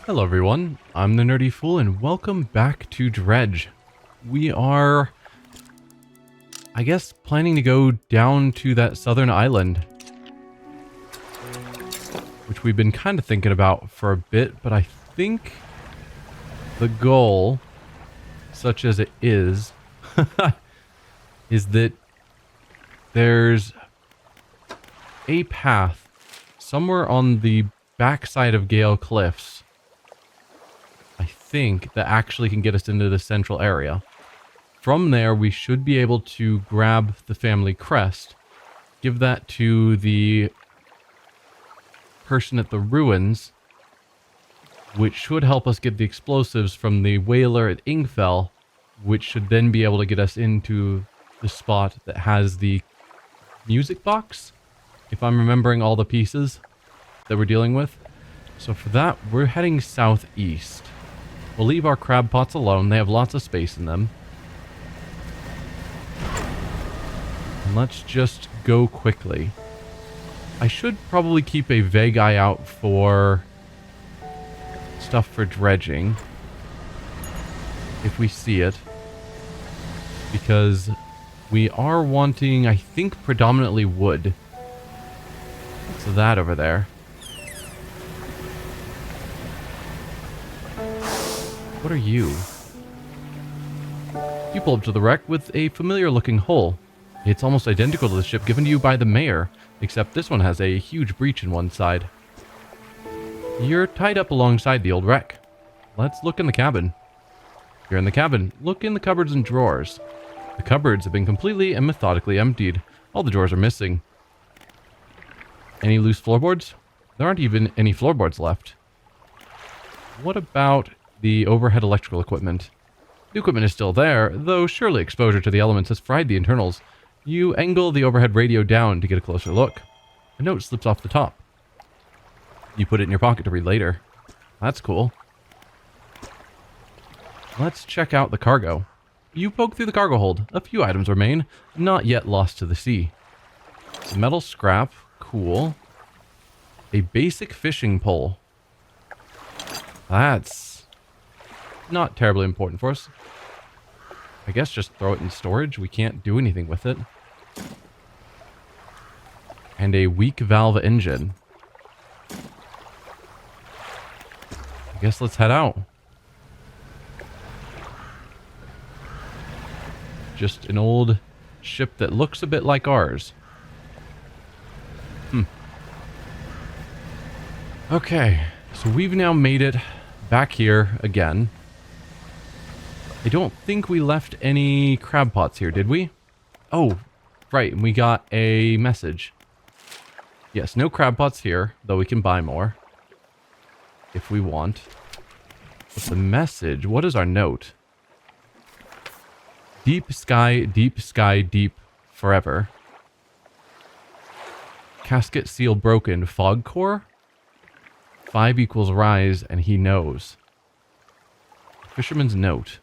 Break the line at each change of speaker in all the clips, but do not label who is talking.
Hello everyone, I'm the Nerdy Fool and welcome back to Dredge. We are, I guess, planning to go down to that southern island, which we've been kind of thinking about for a bit, but I think the goal, such as it is, is that there's a path somewhere on the backside of Gale Cliffs, I think, that actually can get us into the central area. From there, we should be able to grab the family crest, give that to the person at the ruins, which should help us get the explosives from the whaler at Ingfell, which should then be able to get us into the spot that has the music box, if I'm remembering all the pieces that we're dealing with. So for that, we're heading southeast. We'll leave our crab pots alone. They have lots of space in them. And let's just go quickly. I should probably keep a vague eye out for stuff for dredging, if we see it, because we are wanting, I think, predominantly wood. So that over there. What are you? You pull up to the wreck with a familiar looking hull. It's almost identical to the ship given to you by the mayor, except this one has a huge breach in one side. You're tied up alongside the old wreck. Let's look in the cabin. You're in the cabin. Look in the cupboards and drawers. The cupboards have been completely and methodically emptied. All the drawers are missing. Any loose floorboards? There aren't even any floorboards left. What about the overhead electrical equipment? The equipment is still there, though surely exposure to the elements has fried the internals. You angle the overhead radio down to get a closer look. A note slips off the top. You put it in your pocket to read later. That's cool. Let's check out the cargo. You poke through the cargo hold. A few items remain, not yet lost to the sea. Some metal scrap. Cool. A basic fishing pole. That's not terribly important for us. I guess just throw it in storage. We can't do anything with it. And a weak valve engine. I guess let's head out. Just an old ship that looks a bit like ours. Okay, so we've now made it back here again. I don't think we left any crab pots here, did we? Oh, right, we got a message. Yes, no crab pots here, though we can buy more if we want. But the message, what is our note? Deep sky, deep forever. Casket seal broken, fog core? 5 equals rise, and he knows. Fisherman's note.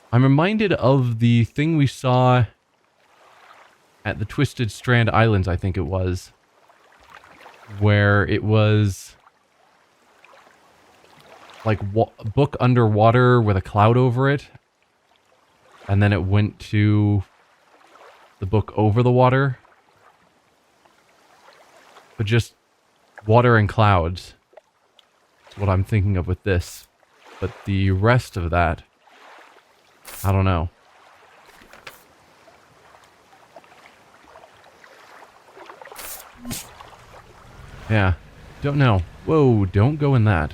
I'm reminded of the thing we saw at the Twisted Strand Islands, I think it was, where it was like a book underwater with a cloud over it, and then it went to the book over the water, but just water and clouds. That's what I'm thinking of with this. But the rest of that, I don't know. Yeah, don't know. Whoa, don't go in that.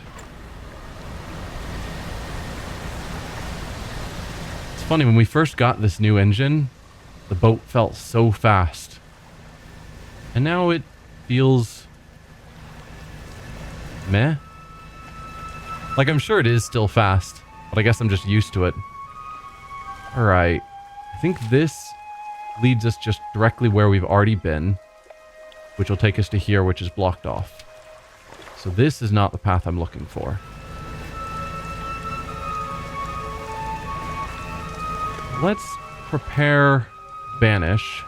It's funny, when we first got this new engine, the boat felt so fast. And now it feels meh. Like, I'm sure it is still fast, but I guess I'm just used to it. Alright, I think this leads us just directly where we've already been, which will take us to here, which is blocked off. So this is not the path I'm looking for. Let's prepare Banish,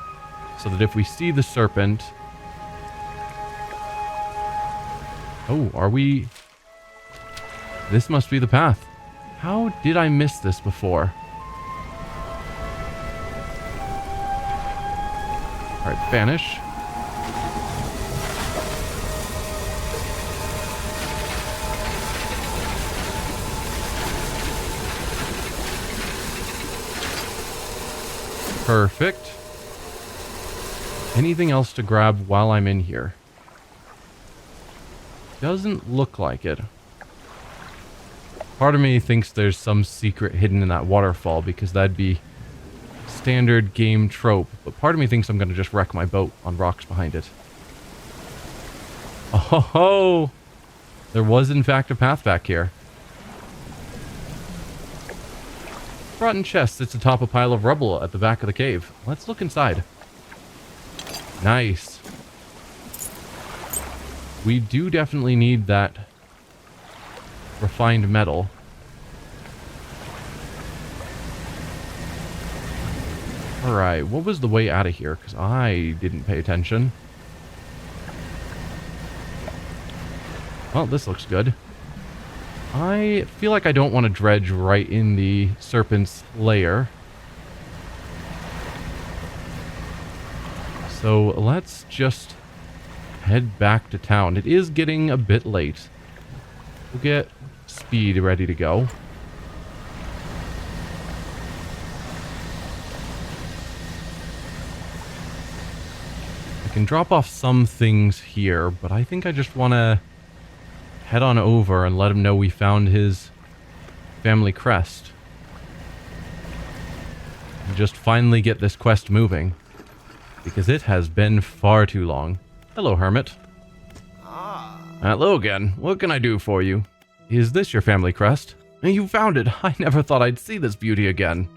so that if we see the serpent, Oh, are we... This must be the path. How did I miss this before? Alright, vanish. Perfect. Anything else to grab while I'm in here? Doesn't look like it. Part of me thinks there's some secret hidden in that waterfall because that'd be standard game trope. But part of me thinks I'm going to just wreck my boat on rocks behind it. Oh, there was in fact a path back here. Rotten chest sits atop a pile of rubble at the back of the cave. Let's look inside. Nice. We do definitely need that refined metal. Alright, what was the way out of here? Because I didn't pay attention. Well, this looks good. I feel like I don't want to dredge right in the serpent's lair. So let's just head back to town. It is getting a bit late. We'll get speed ready to go. I can drop off some things here, but I think I just want to head on over and let him know we found his family crest. And just finally get this quest moving. Because it has been far too long. Hello, Hermit. Hello again. What can I do for you? Is this your family crest? You found it. I never thought I'd see this beauty again.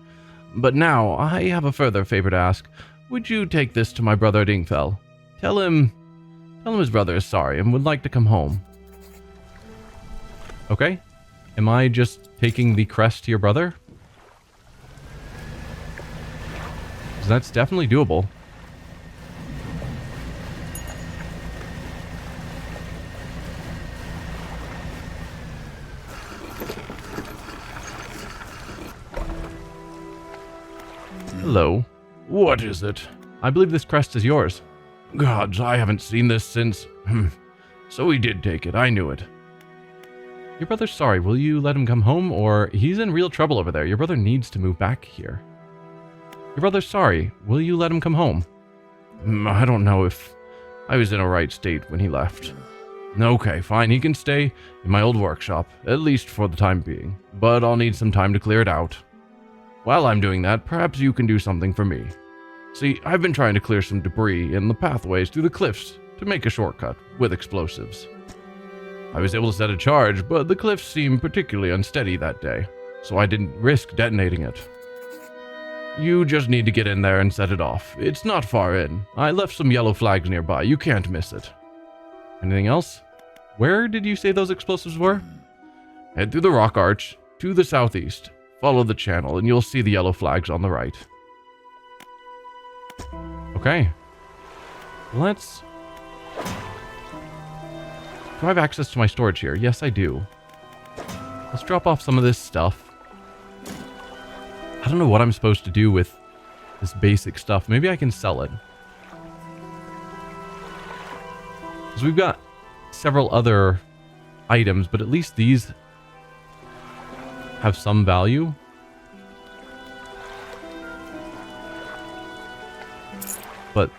But now, I have a further favor to ask. Would you take this to my brother Dingfell? Tell him his brother is sorry and would like to come home. Okay. Am I just taking the crest to your brother? 'Cause that's definitely doable. Hello. What is it? I believe this crest is yours. Gods, I haven't seen this since... So he did take it. I knew it. Your brother's sorry. Will you let him come home? Or he's in real trouble over there. Your brother needs to move back here. Your brother's sorry. Will you let him come home? I don't know if I was in a right state when he left. Okay, fine. He can stay in my old workshop, at least for the time being. But I'll need some time to clear it out. While I'm doing that, perhaps you can do something for me. See, I've been trying to clear some debris in the pathways through the cliffs to make a shortcut with explosives. I was able to set a charge, but the cliffs seemed particularly unsteady that day, so I didn't risk detonating it. You just need to get in there and set it off. It's not far in. I left some yellow flags nearby. You can't miss it. Anything else? Where did you say those explosives were? Head through the rock arch to the southeast. Follow the channel, and you'll see the yellow flags on the right. Okay. Let's... Do I have access to my storage here? Yes, I do. Let's drop off some of this stuff. I don't know what I'm supposed to do with this basic stuff. Maybe I can sell it. Because we've got several other items, but at least these have some value. But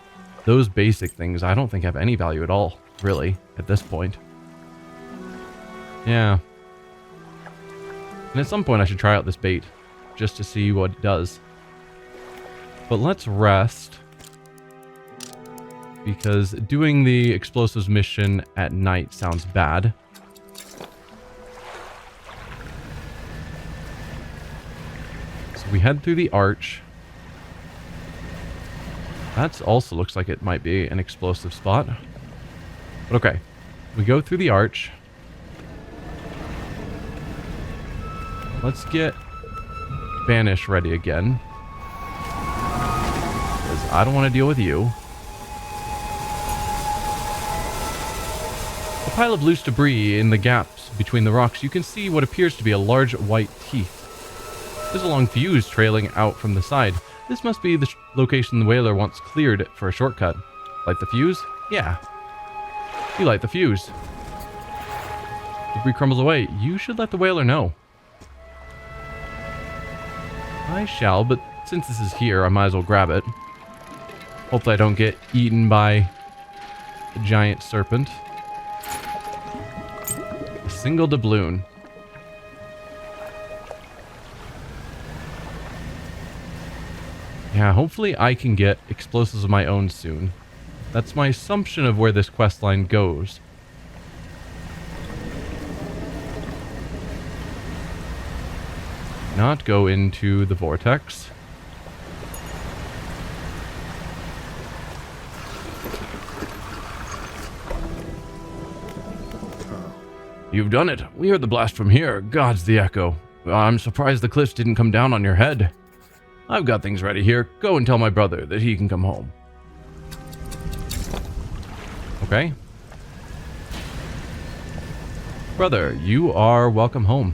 those basic things I don't think have any value at all, really, at this point. Yeah. And at some point I should try out this bait, just to see what it does. But let's rest. Because doing the explosives mission at night sounds bad. So we head through the arch. That also looks like it might be an explosive spot. But okay. We go through the arch. Let's get Banish ready again. Because I don't want to deal with you. A pile of loose debris in the gaps between the rocks, you can see what appears to be a large white teeth. There's a long fuse trailing out from the side. This must be the location the whaler once cleared for a shortcut. Light the fuse? Yeah. You light the fuse. Debris crumbles away. You should let the whaler know. I shall, but since this is here, I might as well grab it. Hopefully I don't get eaten by a giant serpent. A single doubloon. Yeah, hopefully I can get explosives of my own soon. That's my assumption of where this quest line goes. Not go into the vortex. You've done it. We heard the blast from here. God's the echo. I'm surprised the cliffs didn't come down on your head. I've got things ready here. Go and tell my brother that he can come home. Okay. Brother, you are welcome home.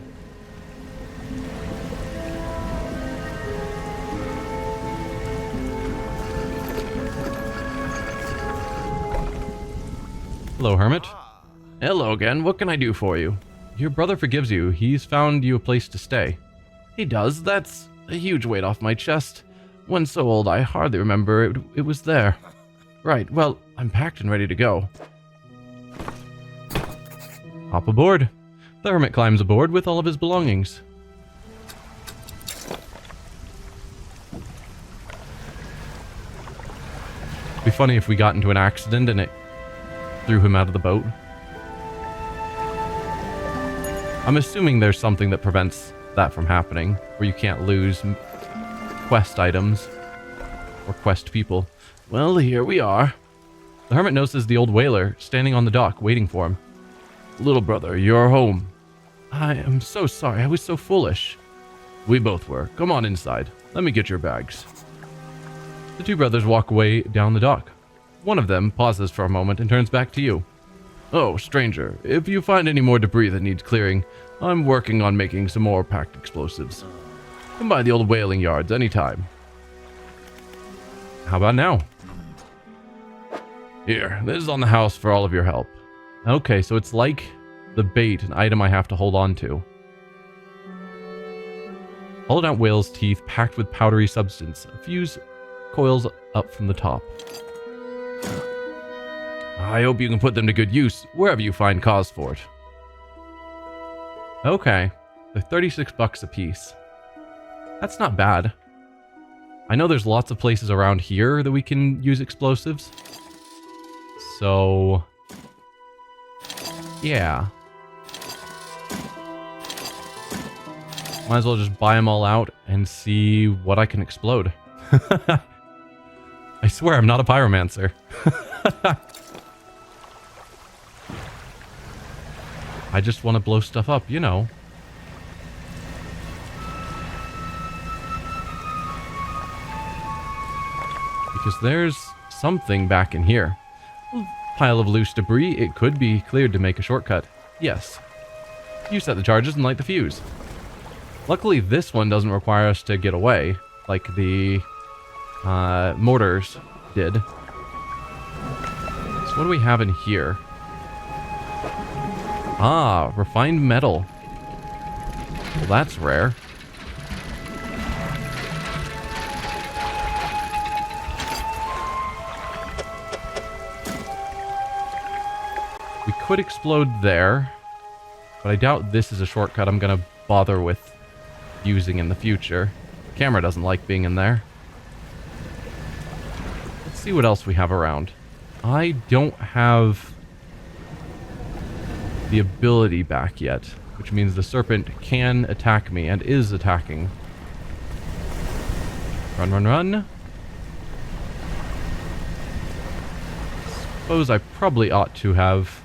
Hello, Hermit. Hello again. What can I do for you? Your brother forgives you. He's found you a place to stay. He does? That's a huge weight off my chest. When so old, I hardly remember it was there. Right, well, I'm packed and ready to go. Hop aboard. The hermit climbs aboard with all of his belongings. It'd be funny if we got into an accident and it threw him out of the boat. I'm assuming there's something that prevents that from happening, where you can't lose quest items or quest people. Well, here we are. The hermit notices the old whaler standing on the dock waiting for him. Little brother, you're home. I am so sorry. I was so foolish. We both were. Come on inside. Let me get your bags. The two brothers walk away down the dock. One of them pauses for a moment and turns back to you. Oh, stranger, if you find any more debris that needs clearing, I'm working on making some more packed explosives. Come by the old whaling yards anytime. How about now? Here, this is on the house for all of your help. Okay, so it's like the bait, an item I have to hold on to. Hollowed out whale's teeth packed with powdery substance. A fuse coils up from the top. I hope you can put them to good use wherever you find cause for it. Okay, they're 36 bucks a piece. That's not bad. I know there's lots of places around here that we can use explosives. So, yeah. Might as well just buy them all out and see what I can explode. I swear I'm not a pyromancer. I just want to blow stuff up, you know. Because there's something back in here. A pile of loose debris. It could be cleared to make a shortcut. Yes. You set the charges and light the fuse. Luckily, this one doesn't require us to get away, like the mortars did. So what do we have in here? Ah, refined metal. Well, that's rare. We could explode there, but I doubt this is a shortcut I'm gonna bother with using in the future. The camera doesn't like being in there. Let's see what else we have around. I don't have the ability back yet, which means the serpent can attack me and is attacking. Run, run, run. Suppose I probably ought to have...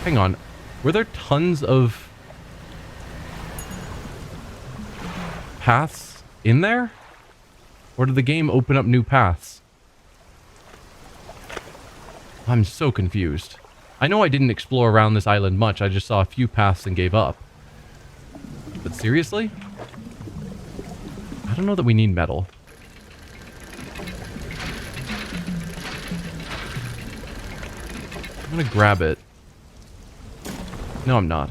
Hang on. Were there tons of paths in there? Or did the game open up new paths? I'm so confused. I know I didn't explore around this island much. I just saw a few paths and gave up. But seriously? I don't know that we need metal. I'm gonna grab it. No, I'm not.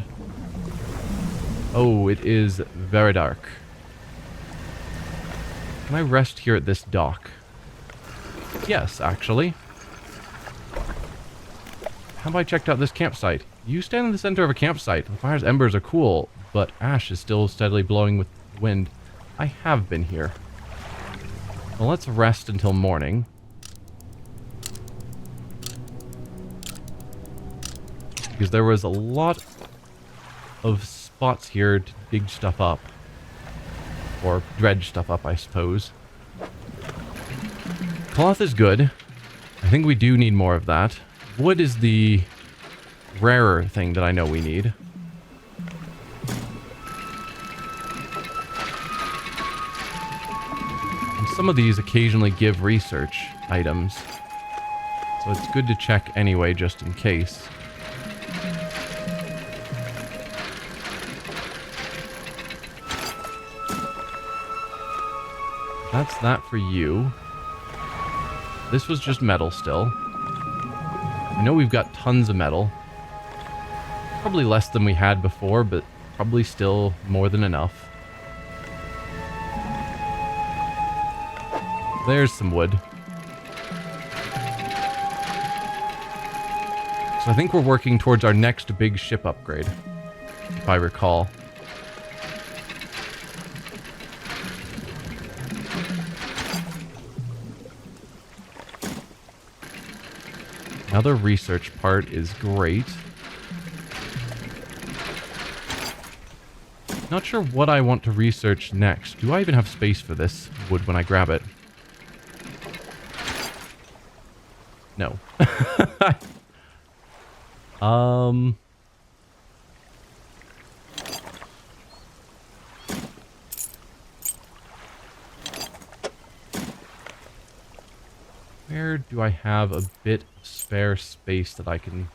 Oh, it is very dark. Can I rest here at this dock? Yes, actually. How have I checked out this campsite? You stand in the center of a campsite. The fire's embers are cool, but ash is still steadily blowing with the wind. I have been here. Well, let's rest until morning. Because there was a lot of spots here to dig stuff up. Or dredge stuff up, I suppose. Cloth is good. I think we do need more of that. Wood is the rarer thing that I know we need. And some of these occasionally give research items. So it's good to check anyway, just in case. That's that for you. This was just metal still. I know we've got tons of metal. Probably less than we had before, but probably still more than enough. There's some wood. So I think we're working towards our next big ship upgrade, if I recall. Another research part is great. Not sure what I want to research next. Do I even have space for this wood when I grab it? No. Where do I have a bit of spare space that I can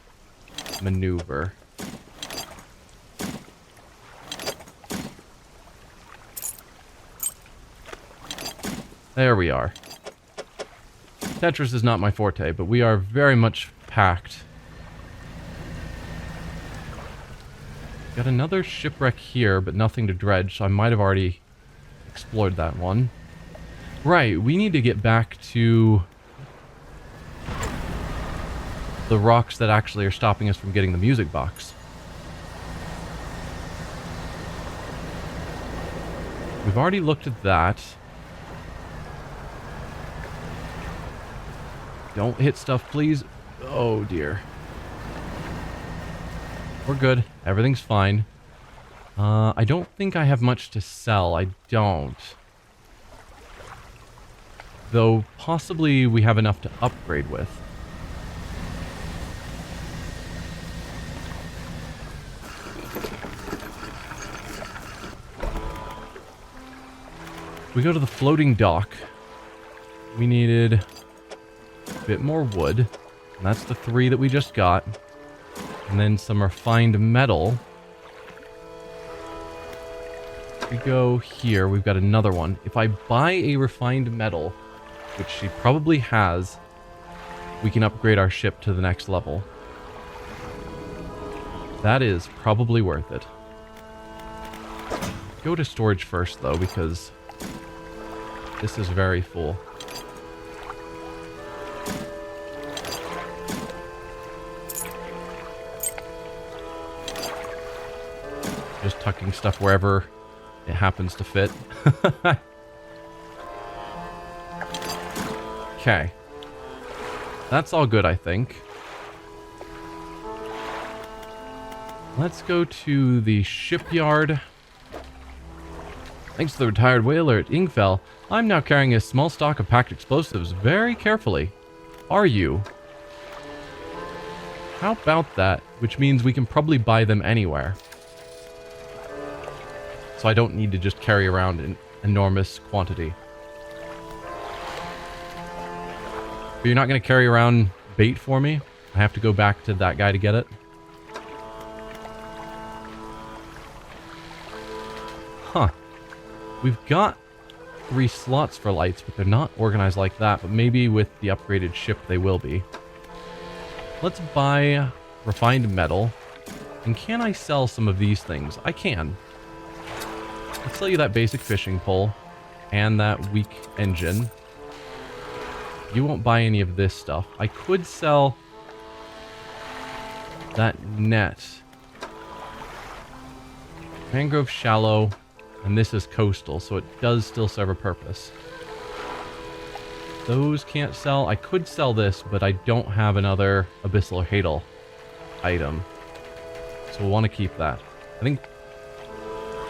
maneuver? There we are. Tetris is not my forte, but we are very much packed. Got another shipwreck here, but nothing to dredge, so I might have already explored that one. Right, we need to get back to the rocks that actually are stopping us from getting the music box. We've already looked at that. Don't hit stuff, please. Oh, dear. We're good. Everything's fine. I don't think I have much to sell. I don't. Though, possibly we have enough to upgrade with. We go to the floating dock. We needed a bit more wood. And that's the 3 that we just got. And then some refined metal. We go here. We've got another one. If I buy a refined metal, which she probably has, we can upgrade our ship to the next level. That is probably worth it. Go to storage first, though, because this is very full. Just tucking stuff wherever it happens to fit. Okay. That's all good, I think. Let's go to the shipyard. Thanks to the retired whaler at Ingfell, I'm now carrying a small stock of packed explosives very carefully. Are you? How about that? Which means we can probably buy them anywhere. So I don't need to just carry around an enormous quantity. But you're not going to carry around bait for me? I have to go back to that guy to get it. Huh. We've got 3 slots for lights, but they're not organized like that. But maybe with the upgraded ship they will be. Let's buy refined metal. And can I sell some of these things? I can. Let's sell you that basic fishing pole and that weak engine. You won't buy any of this stuff. I could sell that net. Mangrove shallow, and this is coastal, so it does still serve a purpose. Those can't sell. I could sell this, but I don't have another abyssal hadal item. So we'll want to keep that. I think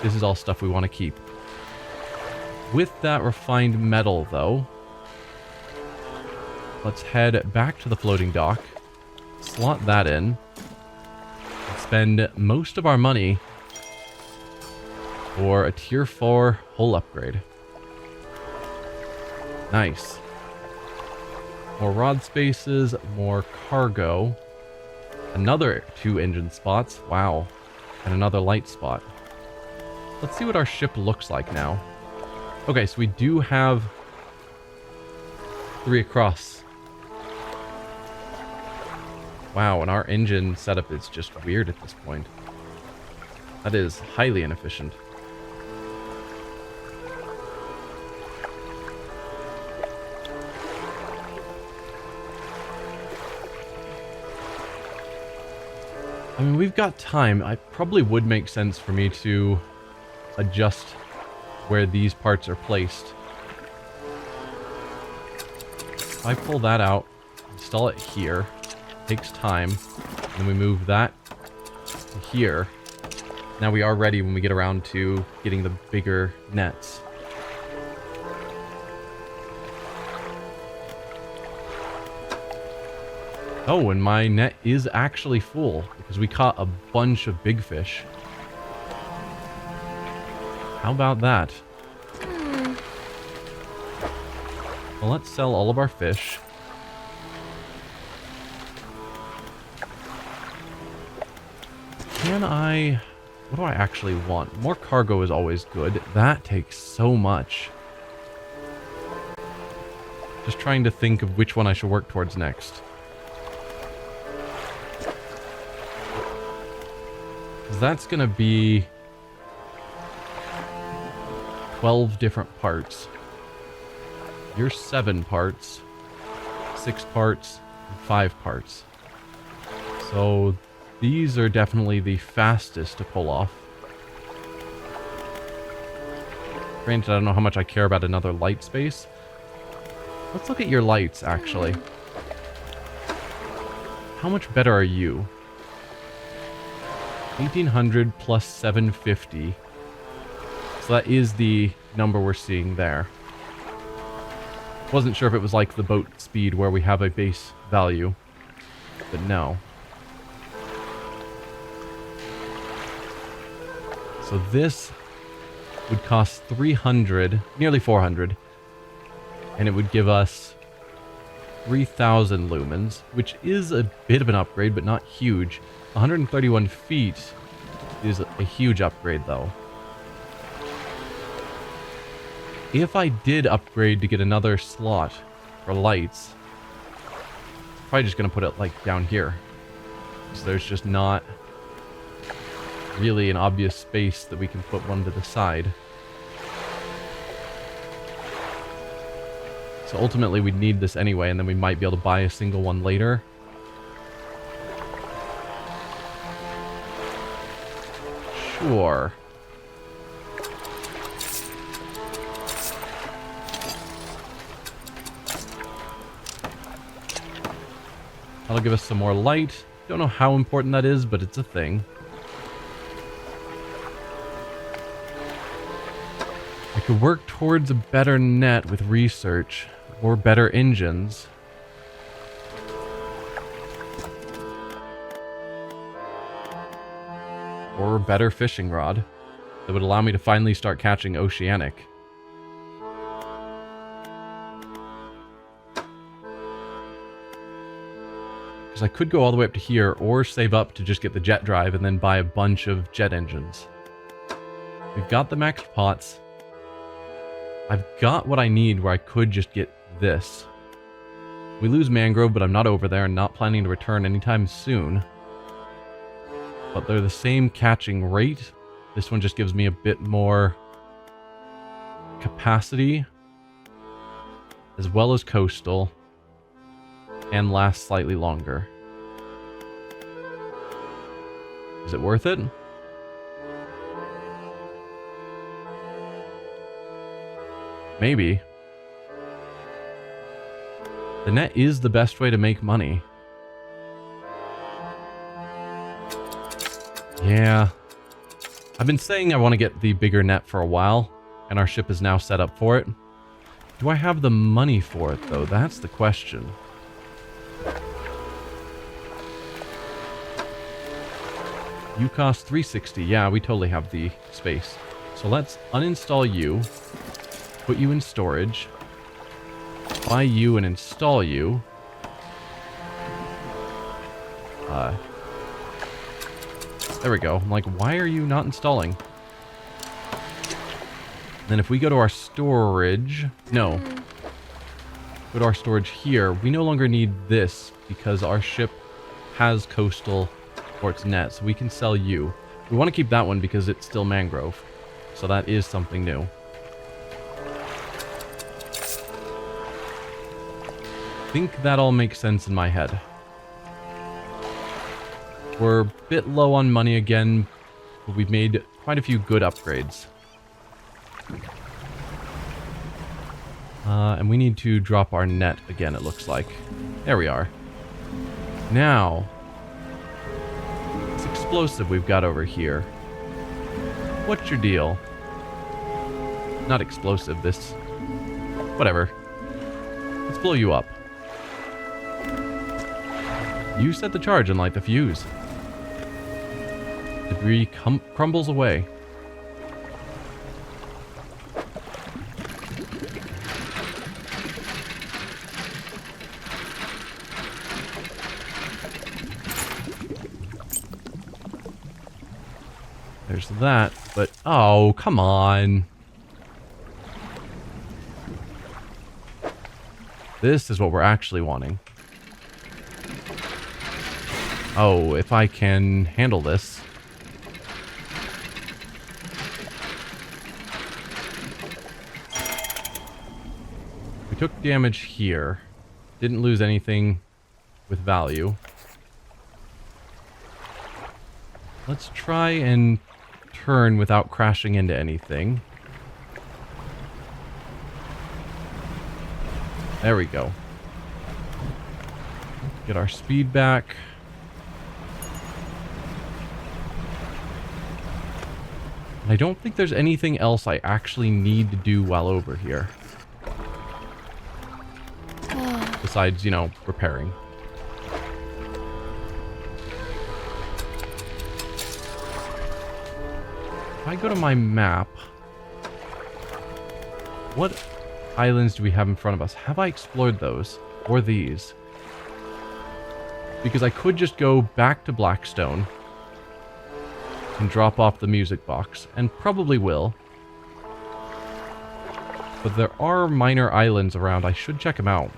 this is all stuff we want to keep. With that refined metal, though, let's head back to the floating dock, slot that in, and spend most of our money for a tier 4 hull upgrade. Nice. More rod spaces, more cargo, another 2 engine spots, wow, and another light spot. Let's see what our ship looks like now. Okay, so we do have 3 across. Wow, and our engine setup is just weird at this point. That is highly inefficient. I mean, we've got time. It probably would make sense for me to adjust where these parts are placed. If I pull that out, install it here, takes time, and then we move that to here. Now we are ready when we get around to getting the bigger nets. Oh, and my net is actually full because we caught a bunch of big fish. How about that? Well, let's sell all of our fish. Can I... What do I actually want? More cargo is always good. That takes so much. Just trying to think of which one I should work towards next. That's going to be 12 different parts. You're 7 parts, 6 parts, and 5 parts. So these are definitely the fastest to pull off. Granted, I don't know how much I care about another light space. Let's look at your lights, actually. How much better are you? 1800 plus 750. So that is the number we're seeing there. Wasn't sure if it was like the boat speed where we have a base value, but no. So this would cost 300, nearly 400, and it would give us 3,000 lumens, which is a bit of an upgrade, but not huge. 131 feet is a huge upgrade, though. If I did upgrade to get another slot for lights, I'm probably just going to put it, like, down here. So there's just not really an obvious space that we can put one to the side. So ultimately, we'd need this anyway, and then we might be able to buy a single one later. Sure. That'll give us some more light. Don't know how important that is, but it's a thing. I could work towards a better net with research, or better engines. Or a better fishing rod that would allow me to finally start catching oceanic. Because I could go all the way up to here or save up to just get the jet drive and then buy a bunch of jet engines. We've got the max pots. I've got what I need where I could just get this. We lose mangrove, but I'm not over there and not planning to return anytime soon. But they're the same catching rate. This one just gives me a bit more capacity, as well as coastal, and lasts slightly longer. Is it worth it? Maybe. The net is the best way to make money. Yeah. I've been saying I want to get the bigger net for a while, and our ship is now set up for it. Do I have the money for it, though? That's the question. You cost 360. Yeah, we totally have the space. So let's uninstall you, put you in storage, buy you and install you. There we go. I'm like, why are you not installing? Then if we go to our storage... No. Go to our storage here. We no longer need this because our ship has coastal for its net. So we can sell you. We want to keep that one because it's still mangrove. So that is something new. I think that all makes sense in my head. We're a bit low on money again, but we've made quite a few good upgrades. And we need to drop our net again, it looks like. There we are. Now, this explosive we've got over here. What's your deal? Not explosive, this... Whatever. Let's blow you up. You set the charge and light the fuse. Debris crumbles away. There's that, but oh, come on. This is what we're actually wanting. Oh, if I can handle this. We took damage here. Didn't lose anything with value. Let's try and turn without crashing into anything. There we go. Get our speed back. I don't think there's anything else I actually need to do while over here. Besides, you know, repairing. If I go to my map, what islands do we have in front of us? Have I explored those? Or these? Because I could just go back to Blackstone and drop off the music box, and probably will. But there are minor islands around. I should check them out.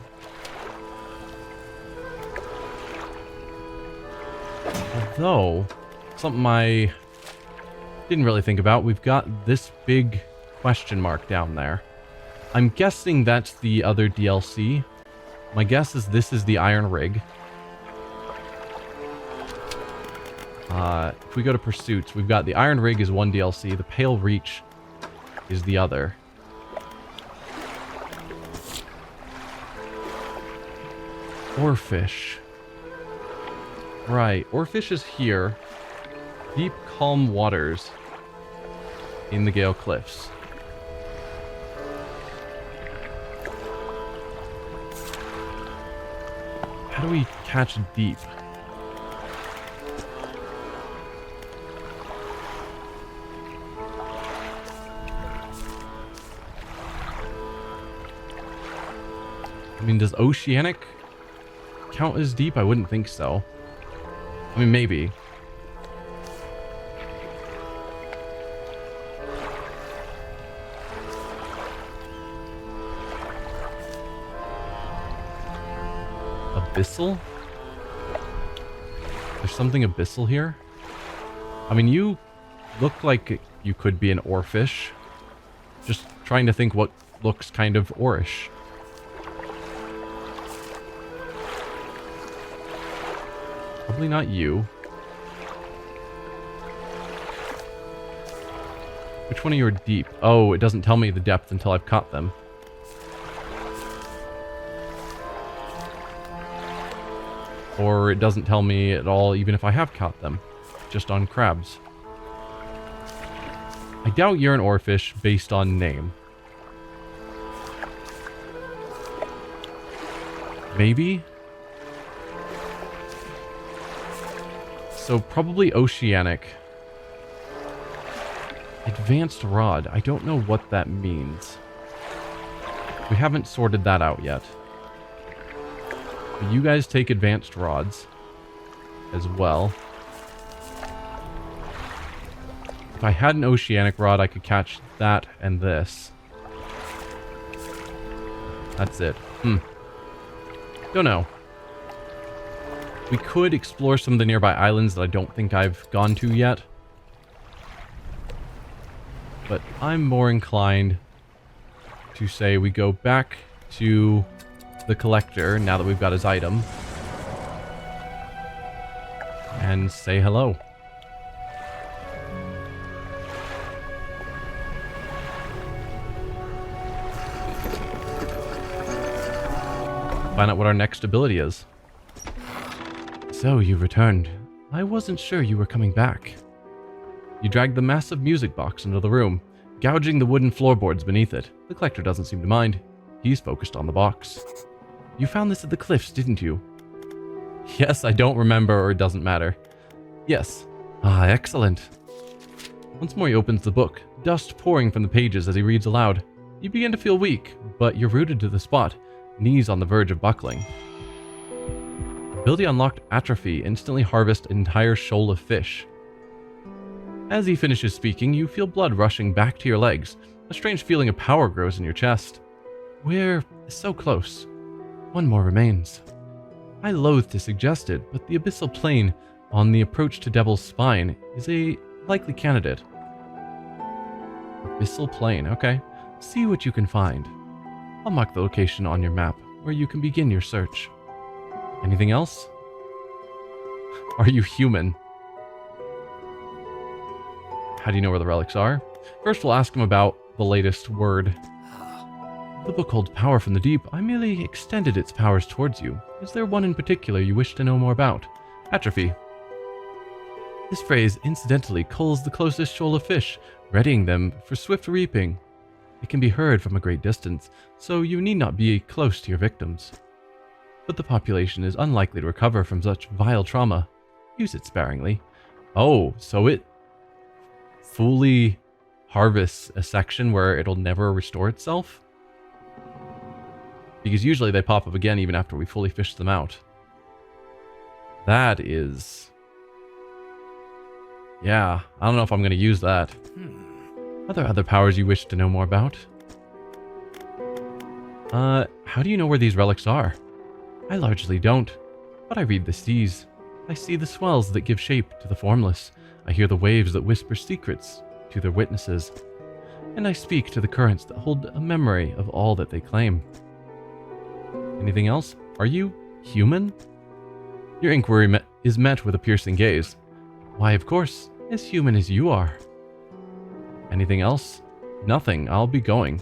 Although, something I didn't really think about, we've got this big question mark down there. I'm guessing that's the other DLC. My guess is this is the Iron Rig. If we go to Pursuits, we've got the Iron Rig is one DLC, the Pale Reach is the other. Oarfish. Right, Oarfish is here. Deep, calm waters in the Gale Cliffs. How do we catch deep? I mean, does Oceanic count as deep? I wouldn't think so. I mean, maybe. Abyssal? There's something abyssal here? I mean, you look like you could be an oarfish. Just trying to think what looks kind of oarish. Probably not you. Which one of you are deep? Oh, it doesn't tell me the depth until I've caught them. Or it doesn't tell me at all even if I have caught them. Just on crabs. I doubt you're an oarfish based on name. Maybe? So probably oceanic. Advanced rod. I don't know what that means. We haven't sorted that out yet. But you guys take advanced rods as well. If I had an oceanic rod, I could catch that and this. That's it. Don't know. We could explore some of the nearby islands that I don't think I've gone to yet. But I'm more inclined to say we go back to the collector now that we've got his item. And say hello. Find out what our next ability is. So, you returned. I wasn't sure you were coming back. You dragged the massive music box into the room, gouging the wooden floorboards beneath it. The collector doesn't seem to mind. He's focused on the box. You found this at the cliffs, didn't you? Yes, I don't remember, or it doesn't matter. Yes. Ah, excellent. Once more he opens the book, dust pouring from the pages as he reads aloud. You begin to feel weak, but you're rooted to the spot, knees on the verge of buckling. Ability unlocked atrophy, instantly harvest an entire shoal of fish. As he finishes speaking, you feel blood rushing back to your legs. A strange feeling of power grows in your chest. We're so close. One more remains. I loathe to suggest it, but the abyssal plane on the approach to Devil's Spine is a likely candidate. Abyssal plane, okay. See what you can find. I'll mark the location on your map, where you can begin your search. Anything else? Are you human? How do you know where the relics are? First, we'll ask him about the latest word. The book holds power from the deep. I merely extended its powers towards you. Is there one in particular you wish to know more about? Atrophy. This phrase incidentally culls the closest shoal of fish, readying them for swift reaping. It can be heard from a great distance, so you need not be close to your victims. But the population is unlikely to recover from such vile trauma. Use it sparingly. Oh, so it fully harvests a section where it'll never restore itself? Because usually they pop up again even after we fully fish them out. That is... yeah, I don't know if I'm going to use that. Are there other powers you wish to know more about? How do you know where these relics are? I largely don't, but I read the seas. I see the swells that give shape to the formless. I hear the waves that whisper secrets to their witnesses. And I speak to the currents that hold a memory of all that they claim. Anything else? Are you human? Your inquiry is met with a piercing gaze. Why, of course, as human as you are. Anything else? Nothing. I'll be going.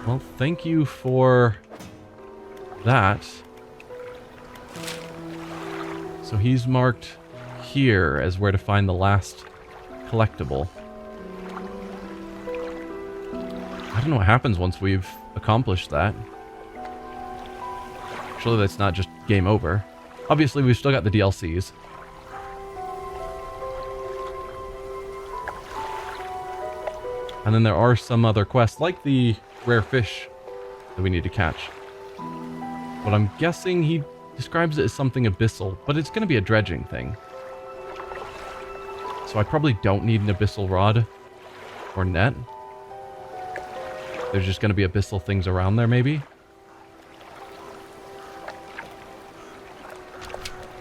Well, thank you for that. So he's marked here as where to find the last collectible. I don't know what happens once we've accomplished that. Surely that's not just game over. Obviously, we've still got the DLCs. And then there are some other quests, like the rare fish that we need to catch. But I'm guessing he describes it as something abyssal, but it's going to be a dredging thing. So I probably don't need an abyssal rod or net. There's just going to be abyssal things around there, maybe?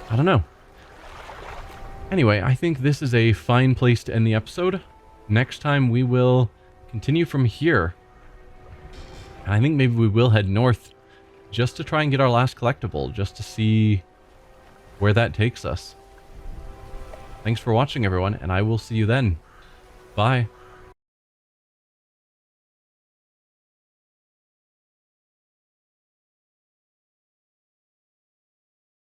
I don't know. Anyway, I think this is a fine place to end the episode. Next time we will continue from here. And I think maybe we will head north just to try and get our last collectible, just to see where that takes us. Thanks for watching, everyone, and I will see you then. Bye.